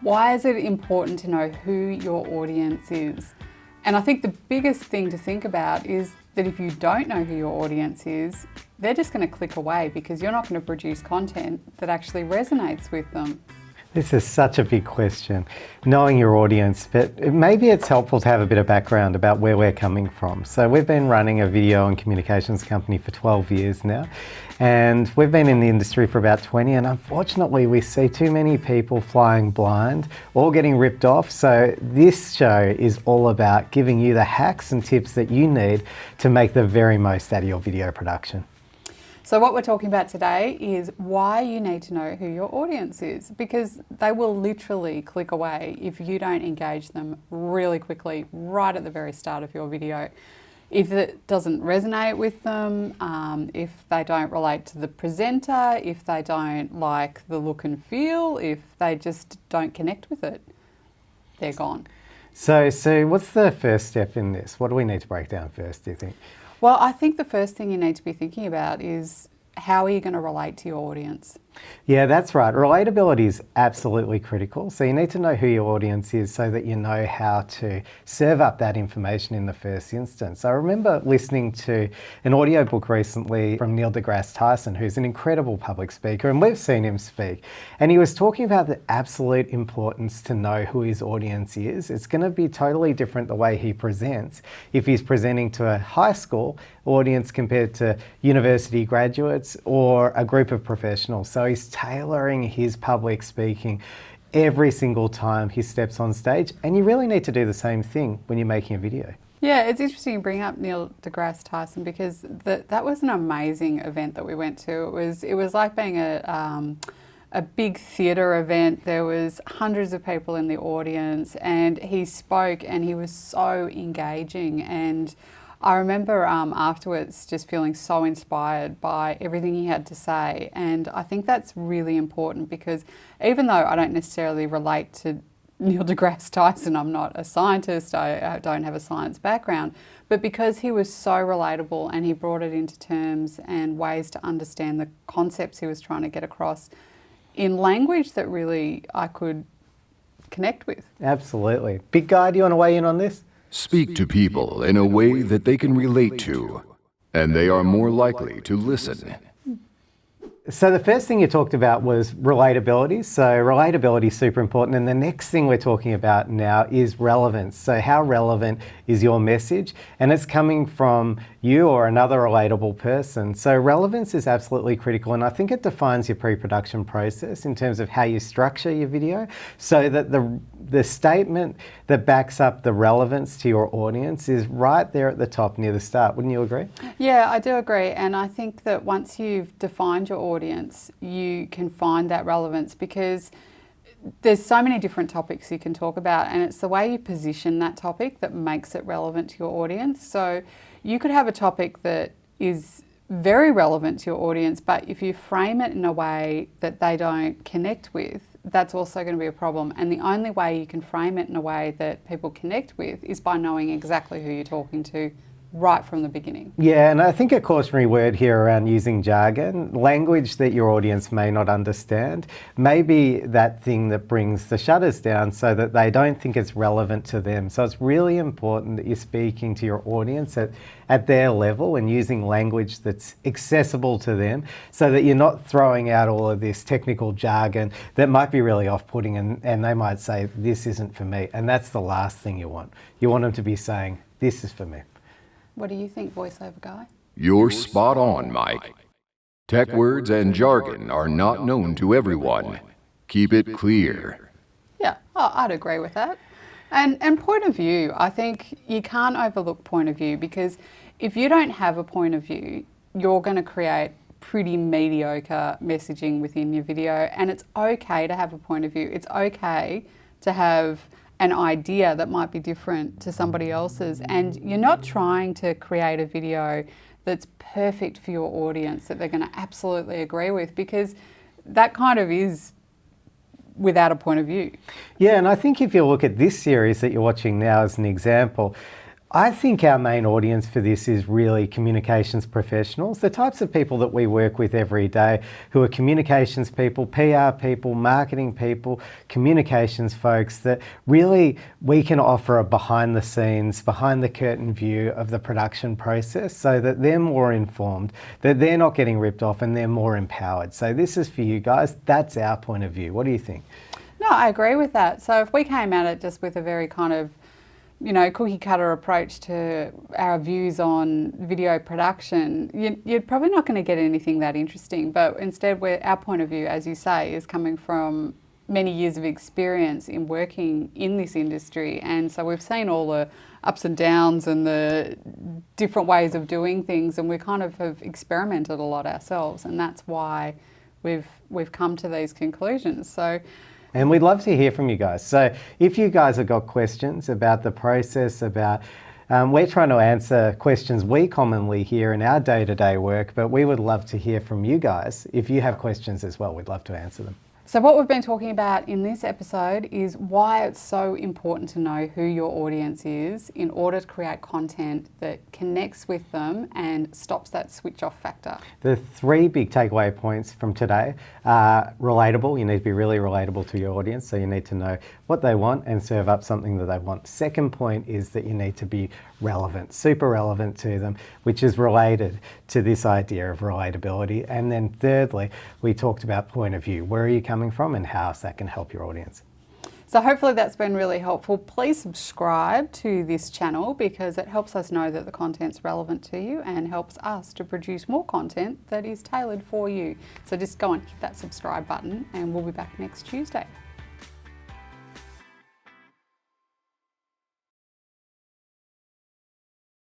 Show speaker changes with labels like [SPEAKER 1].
[SPEAKER 1] Why is it important to know who your audience is? And I think the biggest thing to think about is that if you don't know who your audience is, they're just going to click away because you're not going to produce content that actually resonates with them.
[SPEAKER 2] This is such a big question, knowing your audience, but maybe it's helpful to have a bit of background about where we're coming from. So we've been running a video and communications company for 12 years now, and we've been in the industry for about 20, and unfortunately we see too many people flying blind or getting ripped off. So this show is all about giving you the hacks and tips that you need to make the very most out of your video production.
[SPEAKER 1] So what we're talking about today is why you need to know who your audience is, because they will literally click away if you don't engage them really quickly right at the very start of your video. If it doesn't resonate with them, if they don't relate to the presenter, if they don't like the look and feel, if they just don't connect with it, they're gone.
[SPEAKER 2] So what's the first step in this? What do we need to break down first, do you think?
[SPEAKER 1] Well, I think the first thing you need to be thinking about is how are you going to relate to your audience?
[SPEAKER 2] Yeah, that's right. Relatability is absolutely critical. So you need to know who your audience is so that you know how to serve up that information in the first instance. I remember listening to an audiobook recently from Neil deGrasse Tyson, who's an incredible public speaker, and we've seen him speak. And he was talking about the absolute importance to know who his audience is. It's going to be totally different the way he presents if he's presenting to a high school audience compared to university graduates or a group of professionals. So he's tailoring his public speaking every single time he steps on stage, and you really need to do the same thing when you're making a video.
[SPEAKER 1] Yeah, it's interesting you bring up Neil deGrasse Tyson because that was an amazing event that we went to. It was like being a big theatre event. There was hundreds of people in the audience, and he spoke, and he was so engaging. And I remember afterwards just feeling so inspired by everything he had to say. And I think that's really important because even though I don't necessarily relate to Neil deGrasse Tyson, I'm not a scientist, I don't have a science background, but because he was so relatable and he brought it into terms and ways to understand the concepts he was trying to get across in language that really I could connect with.
[SPEAKER 2] Absolutely. Big Guy, do you want to weigh in on this?
[SPEAKER 3] Speak to people in a way that they can relate to, and they are more likely to listen.
[SPEAKER 2] So the first thing you talked about was relatability. So relatability is super important. And the next thing we're talking about now is relevance. So how relevant is your message? And it's coming from you or another relatable person. So relevance is absolutely critical. And I think it defines your pre-production process in terms of how you structure your video so that the statement that backs up the relevance to your audience is right there at the top near the start. Wouldn't you agree?
[SPEAKER 1] Yeah, I do agree. And I think that once you've defined your audience, you can find that relevance because there's so many different topics you can talk about, and it's the way you position that topic that makes it relevant to your audience. So you could have a topic that is very relevant to your audience, but if you frame it in a way that they don't connect with, that's also going to be a problem. And the only way you can frame it in a way that people connect with is by knowing exactly who you're talking to right from the beginning.
[SPEAKER 2] Yeah, and I think a cautionary word here around using jargon, language that your audience may not understand, may be that thing that brings the shutters down so that they don't think it's relevant to them. So it's really important that you're speaking to your audience at their level and using language that's accessible to them so that you're not throwing out all of this technical jargon that might be really off-putting and they might say, this isn't for me. And that's the last thing you want. You want them to be saying, this is for me.
[SPEAKER 1] What do you think, voiceover guy?
[SPEAKER 3] You're spot on, Mike. Tech words and jargon are not known to everyone. Keep it clear.
[SPEAKER 1] Yeah, I'd agree with that. And point of view, I think you can't overlook point of view because if you don't have a point of view, you're going to create pretty mediocre messaging within your video. And it's okay to have a point of view. It's okay to have an idea that might be different to somebody else's, and you're not trying to create a video that's perfect for your audience that they're going to absolutely agree with, because that kind of is without a point of view.
[SPEAKER 2] Yeah, and I think if you look at this series that you're watching now as an example, I think our main audience for this is really communications professionals, the types of people that we work with every day who are communications people, PR people, marketing people, communications folks, that really we can offer a behind the scenes, behind the curtain view of the production process so that they're more informed, that they're not getting ripped off and they're more empowered. So this is for you guys. That's our point of view. What do you think?
[SPEAKER 1] No, I agree with that. So if we came at it just with a very kind of cookie cutter approach to our views on video production, you're probably not going to get anything that interesting. But instead, our point of view, as you say, is coming from many years of experience in working in this industry. And so we've seen all the ups and downs and the different ways of doing things, and we kind of have experimented a lot ourselves. And that's why we've come to these conclusions. So.
[SPEAKER 2] And we'd love to hear from you guys. So if you guys have got questions about the process, about we're trying to answer questions we commonly hear in our day-to-day work, but we would love to hear from you guys. If you have questions as well, we'd love to answer them.
[SPEAKER 1] So what we've been talking about in this episode is why it's so important to know who your audience is in order to create content that connects with them and stops that switch off factor.
[SPEAKER 2] The 3 big takeaway points from today are relatable. You need to be really relatable to your audience, so you need to know what they want and serve up something that they want. Second point is that you need to be relevant, super relevant to them, which is related to this idea of relatability. And then thirdly, we talked about point of view. Where are you coming from and how that can help your audience?
[SPEAKER 1] So hopefully that's been really helpful. Please subscribe to this channel because it helps us know that the content's relevant to you and helps us to produce more content that is tailored for you. So just go and hit that subscribe button and we'll be back next Tuesday.